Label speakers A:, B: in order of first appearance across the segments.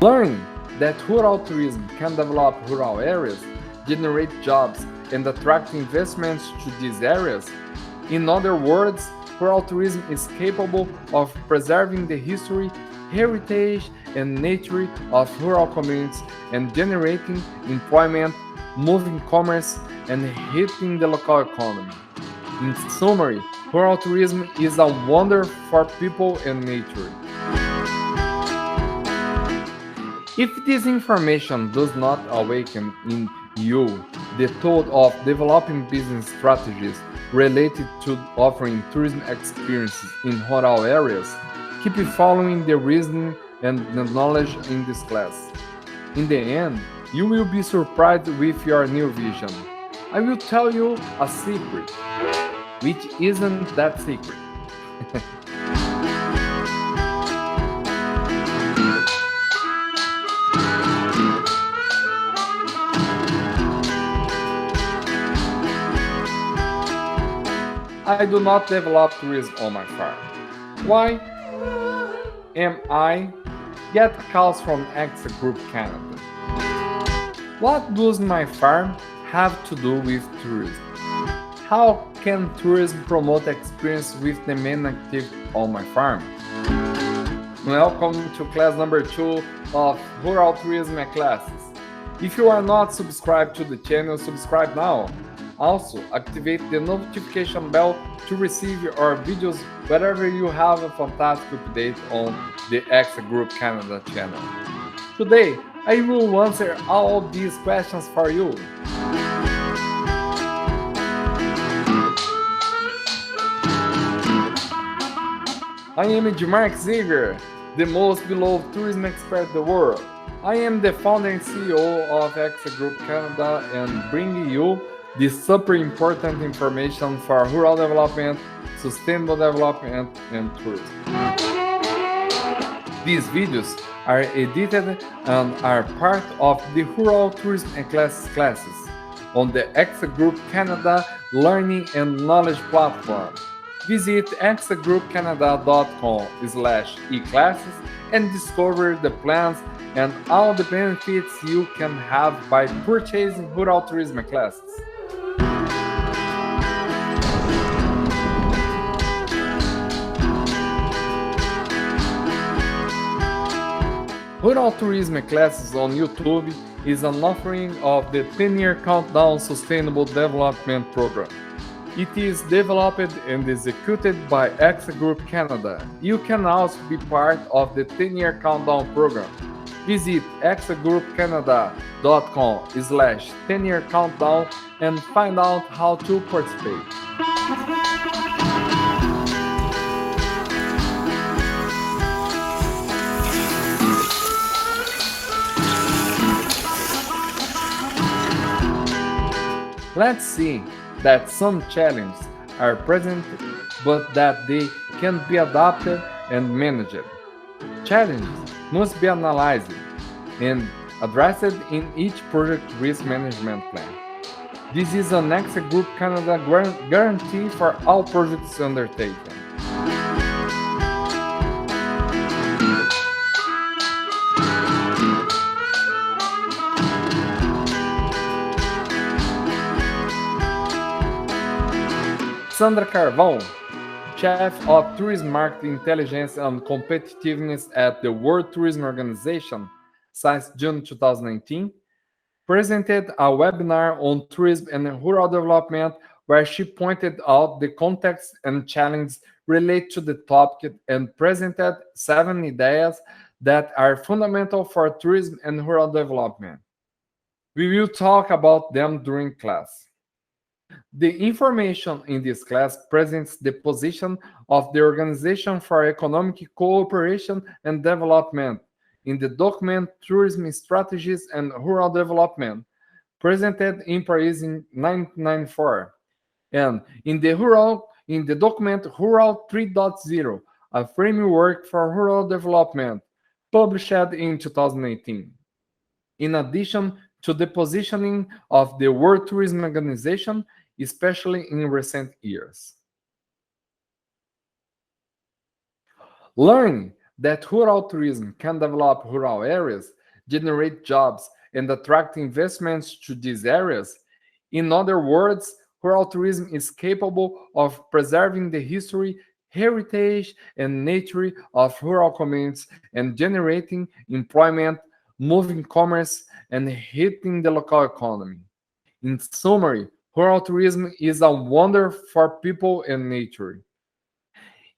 A: Learning that rural tourism can develop rural areas, generate jobs, and attract investments to these areas. In other words, rural tourism is capable of preserving the history, heritage, and nature of rural communities and generating employment, moving commerce, and hitting the local economy. In summary, rural tourism is a wonder for people and nature. If this information does not awaken in you the thought of developing business strategies related to offering tourism experiences in rural areas, keep following the reasoning and the knowledge in this class. In the end, you will be surprised with your new vision. I will tell you a secret, which isn't that secret. I do not develop tourism on my farm. Why am I get calls from AXA Group Canada? What does my farm have to do with tourism? How can tourism promote experience with the main activity on my farm? Welcome to class number 2 of Rural Tourism Classes. If you are not subscribed to the channel, subscribe now. Also, activate the notification bell to receive our videos whenever you have a fantastic update on the AXA Group Canada channel. Today, I will answer all these questions for you. I am Edmark Ziegler, the most beloved tourism expert in the world. I am the founder and CEO of AXA Group Canada and bringing you this super important information for rural development, sustainable development, and tourism. These videos are edited and are part of the Rural Tourism and classes on the AXA Group Canada Learning and Knowledge Platform. Visit axagroupcanada.com/eclasses and discover the plans and all the benefits you can have by purchasing rural tourism classes. Rural Tourism Classes on YouTube is an offering of the 10-year Countdown Sustainable Development Program. It is developed and executed by AXA Group Canada. You can also be part of the 10-year Countdown Program. Visit axagroupcanada.com/10-year countdown and find out how to participate. Let's see that some challenges are present but that they can be adapted and managed. Challenges must be analyzed and addressed in each project risk management plan. This is an AXA Group Canada guarantee for all projects undertaken. Sandra Carvão, Chief of Tourism Market Intelligence and Competitiveness at the World Tourism Organization since June 2019, presented a webinar on tourism and rural development where she pointed out the context and challenges related to the topic and presented 7 ideas that are fundamental for tourism and rural development. We will talk about them during class. The information in this class presents the position of the Organization for Economic Cooperation and Development in the document Tourism Strategies and Rural Development, presented in Paris in 1994, and in the document Rural 3.0, a framework for rural development, published in 2018. In addition to the positioning of the World Tourism Organization, especially in recent years. Learning that rural tourism can develop rural areas, generate jobs, and attract investments to these areas. In other words, rural tourism is capable of preserving the history, heritage, and nature of rural communities and generating employment, moving commerce, and hitting the local economy. In summary, rural tourism is a wonder for people and nature.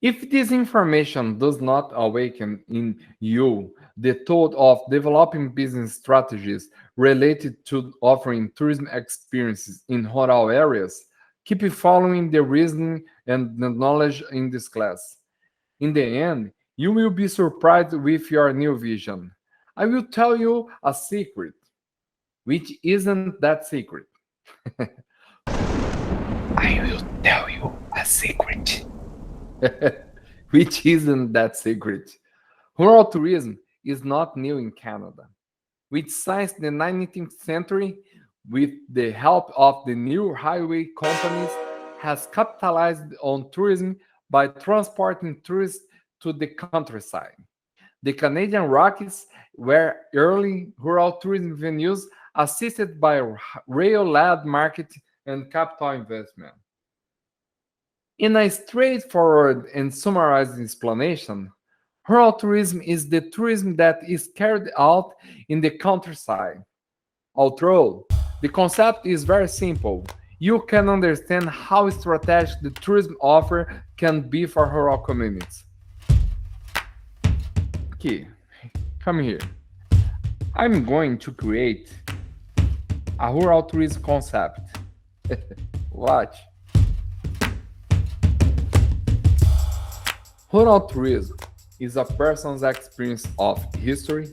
A: If this information does not awaken in you the thought of developing business strategies related to offering tourism experiences in rural areas, keep following the reasoning and the knowledge in this class. In the end, you will be surprised with your new vision. I will tell you a secret, which isn't that secret. I will tell you a secret. Which isn't that secret. Rural tourism is not new in Canada. With since the 19th century, with the help of the new highway companies, has capitalized on tourism by transporting tourists to the countryside. The Canadian Rockies were early rural tourism venues assisted by rail-led market and capital investment. In a straightforward and summarized explanation, rural tourism is the tourism that is carried out in the countryside. Although the concept is very simple, you can understand how strategic the tourism offer can be for rural communities. Okay, come here. I'm going to create a rural tourism concept. Watch. Rural tourism is a person's experience of history,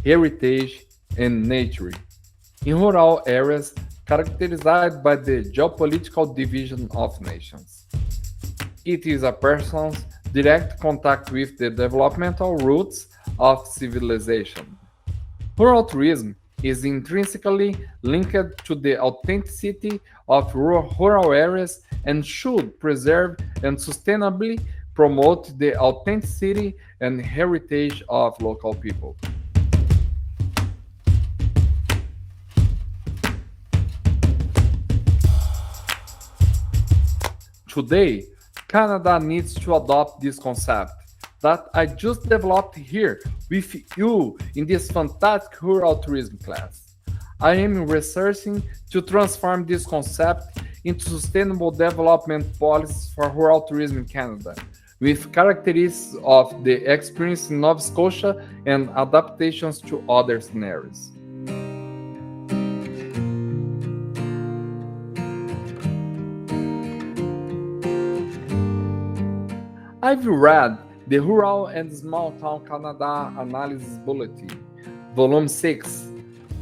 A: heritage, and nature in rural areas characterized by the geopolitical division of nations. It is a person's direct contact with the developmental roots of civilization. Rural tourism is intrinsically linked to the authenticity of rural areas and should preserve and sustainably promote the authenticity and heritage of local people. Today, Canada needs to adopt this concept that I just developed here with you in this fantastic rural tourism class. I am researching to transform this concept into sustainable development policies for rural tourism in Canada, with characteristics of the experience in Nova Scotia and adaptations to other scenarios. I've read the Rural and Small Town Canada Analysis Bulletin, Volume 6,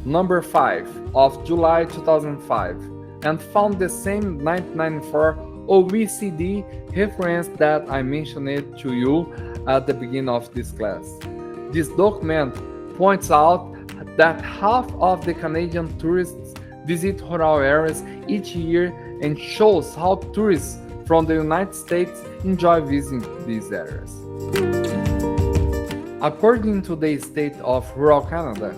A: Number 5 of July 2005, and found the same 1994 OECD reference that I mentioned to you at the beginning of this class. This document points out that half of the Canadian tourists visit rural areas each year and shows how tourists from the United States enjoy visiting these areas. According to the State of Rural Canada,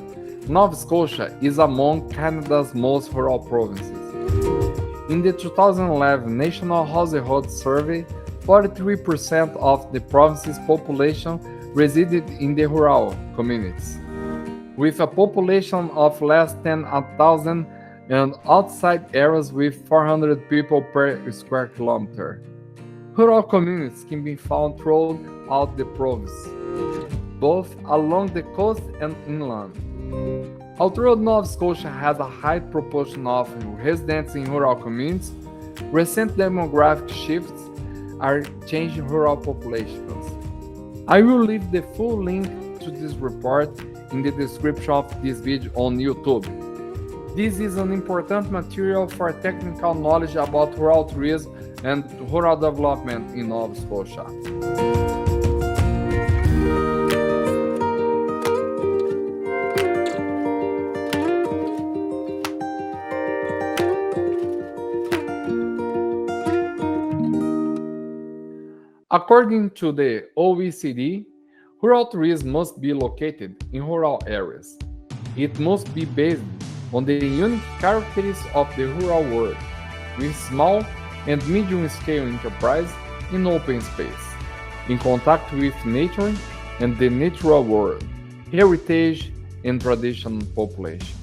A: Nova Scotia is among Canada's most rural provinces. In the 2011 National Household Survey, 43% of the province's population resided in the rural communities. With a population of less than 1,000 and outside areas with 400 people per square kilometer. Rural communities can be found throughout the province, both along the coast and inland. Although Nova Scotia has a high proportion of residents in rural communities, recent demographic shifts are changing rural populations. I will leave the full link to this report in the description of this video on YouTube. This is an important material for technical knowledge about rural tourism and rural development in Nova Scotia. According to the OECD, Rural tourism must be located in rural areas. It must be based on the unique characteristics of the rural world, with small and medium-scale enterprise in open space, in contact with nature and the natural world, heritage and traditional population.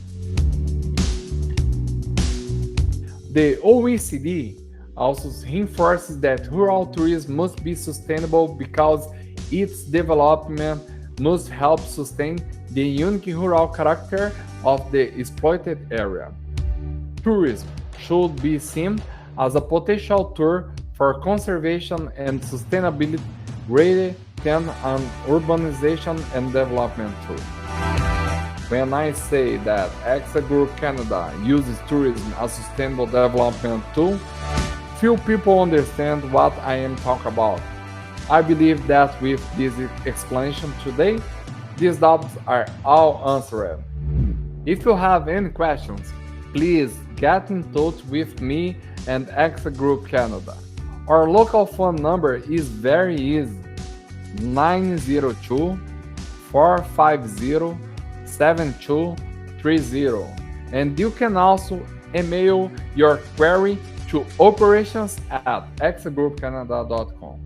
A: The OECD also reinforces that rural tourism must be sustainable because its development must help sustain the unique rural character of the exploited area. Tourism should be seen as a potential tool for conservation and sustainability rather than an urbanization and development tool. When I say that AXA Group Canada uses tourism as a sustainable development tool, few people understand what I am talking about. I believe that with this explanation today, these doubts are all answered. If you have any questions, please get in touch with me and AXA Group Canada. Our local phone number is very easy, 902 450 7230, and you can also email your query to operations@axagroupcanada.com.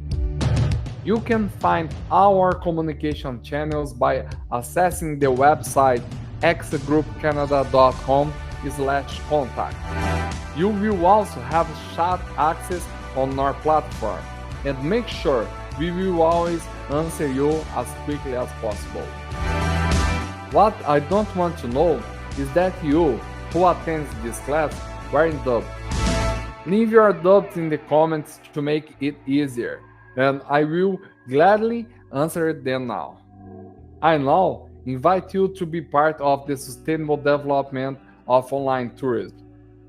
A: You can find our communication channels by accessing the website axagroupcanada.com/contact. You will also have chat access on our platform, and make sure we will always answer you as quickly as possible. What I don't want to know is that you, who attends this class, were in doubt. Leave your doubts in the comments to make it easier, and I will gladly answer them now. I now invite you to be part of the sustainable development of online tourism.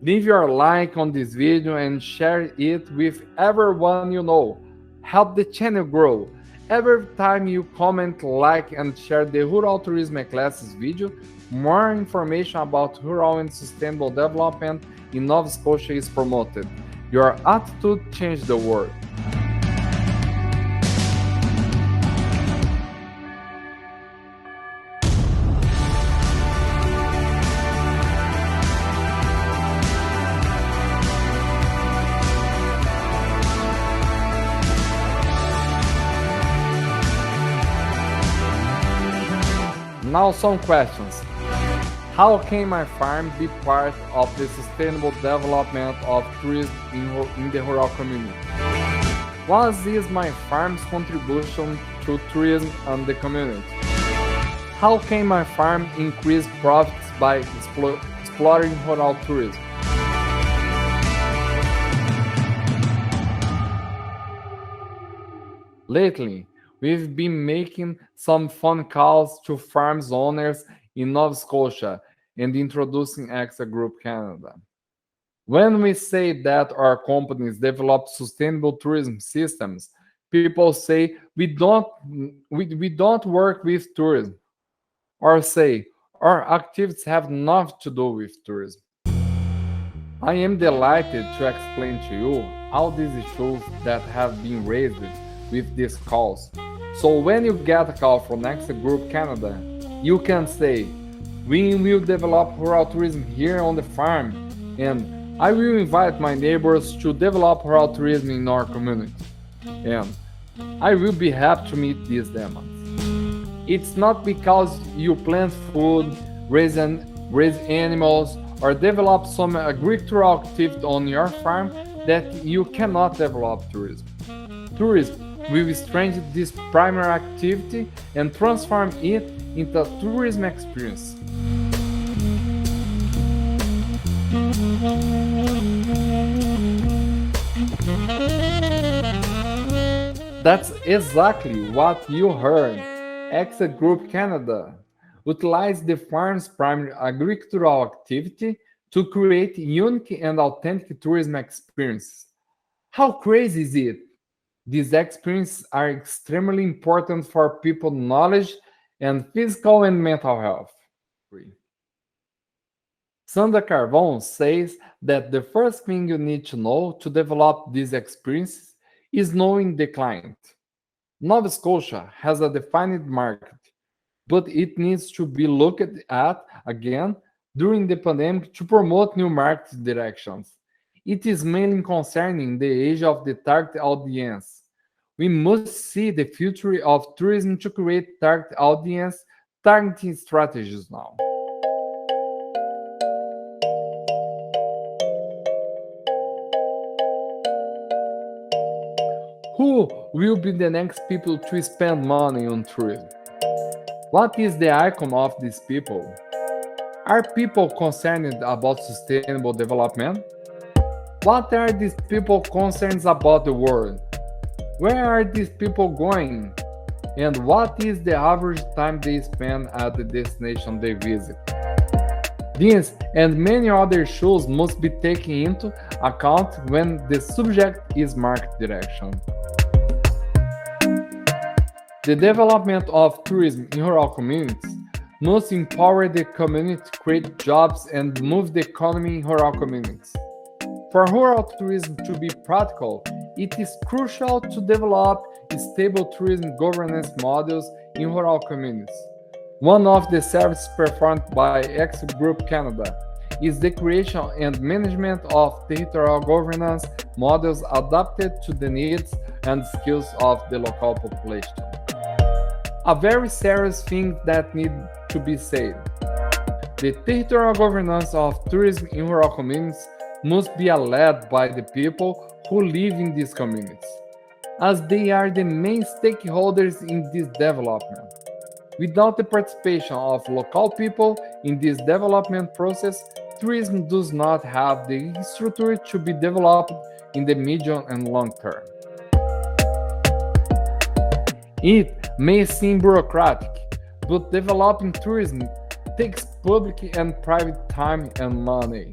A: Leave your like on this video and share it with everyone you know. Help the channel grow. Every time you comment, like, and share the Rural Tourism Classes video, more information about rural and sustainable development in Nova Scotia is promoted. Your attitude changes the world. Now some questions. How can my farm be part of the sustainable development of tourism in the rural community? What is my farm's contribution to tourism and the community? How can my farm increase profits by exploring rural tourism? Lately, we've been making some phone calls to farms owners in Nova Scotia and introducing AXA Group Canada. When we say that our companies develop sustainable tourism systems, people say we don't work with tourism, or say our activities have nothing to do with tourism. I am delighted to explain to you all these issues that have been raised with these calls. So when you get a call from AXA Group Canada, you can say, we will develop rural tourism here on the farm, and I will invite my neighbors to develop rural tourism in our community. And I will be happy to meet these demands. It's not because you plant food, raise animals, or develop some agricultural activity on your farm that you cannot develop tourism. Tourism will strengthen this primary activity and transform it into a tourism experience. That's exactly what you heard. AXA Group Canada utilizes the farm's primary agricultural activity to create unique and authentic tourism experiences. How crazy is it? These experiences are extremely important for people's knowledge and physical and mental health. Sandra Carvon says that the first thing you need to know to develop these experiences is knowing the client. Nova Scotia has a defined market, but it needs to be looked at again during the pandemic to promote new market directions. It is mainly concerning the age of the target audience. We must see the future of tourism to create target audience targeting strategies now. Who will be the next people to spend money on tourism? What is the icon of these people? Are people concerned about sustainable development? What are these people concerned about the world? Where are these people going? And what is the average time they spend at the destination they visit? These and many other issues must be taken into account when the subject is market direction. The development of tourism in rural communities must empower the community to create jobs and move the economy in rural communities. For rural tourism to be practical, it is crucial to develop stable tourism governance models in rural communities. One of the services performed by AXA Group Canada is the creation and management of territorial governance models adapted to the needs and skills of the local population. A very serious thing that needs to be said. The territorial governance of tourism in rural communities must be led by the people who live in these communities, as they are the main stakeholders in this development. Without the participation of local people in this development process, tourism does not have the structure to be developed in the medium and long term. It may seem bureaucratic, but developing tourism takes public and private time and money.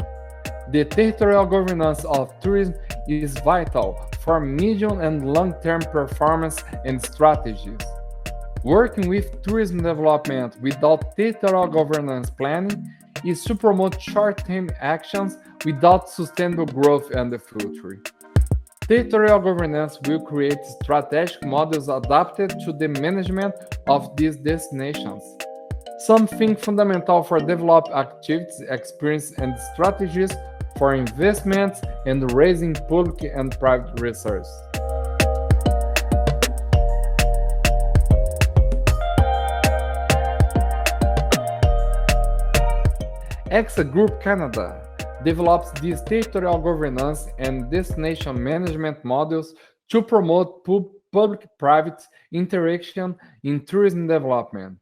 A: The territorial governance of tourism is vital for medium and long-term performance and strategies. Working with tourism development without territorial governance planning is to promote short-term actions without sustainable growth in the future. Territorial governance will create strategic models adapted to the management of these destinations. Something fundamental for develop activities, experience, and strategies for investments and raising public and private resources. AXA Group Canada develops these territorial governance and destination management models to promote public-private interaction in tourism development,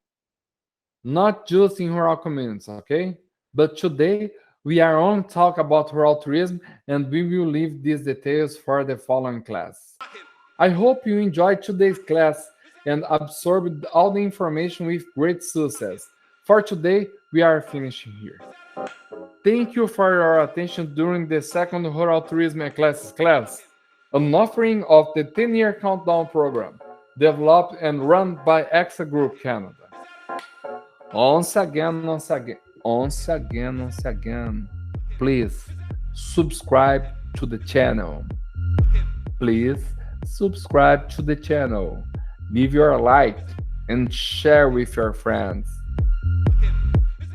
A: not just in rural communities, okay? But today, we are only talking about rural tourism, and we will leave these details for the following class. I hope you enjoyed today's class and absorbed all the information with great success. For today, we are finishing here. Thank you for your attention during the second Rural Tourism Classes class, an offering of the 10-year countdown program, developed and run by AXA Group Canada. Once again, please subscribe to the channel. Please subscribe to the channel. Leave your like and share with your friends.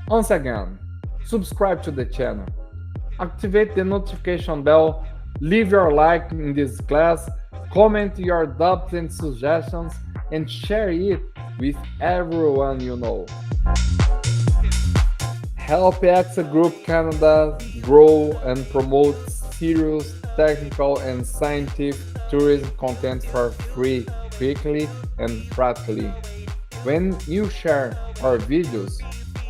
A: Once again, subscribe to the channel. Activate the notification bell. Leave your like in this class. Comment your doubts and suggestions and share it with everyone you know. Help AXA Group Canada grow and promote serious, technical, and scientific tourism content for free, quickly, and practically. When you share our videos,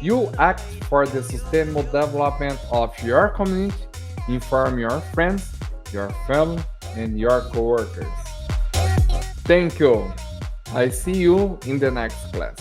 A: you act for the sustainable development of your community, inform your friends, your family, and your coworkers. Thank you. I see you in the next class.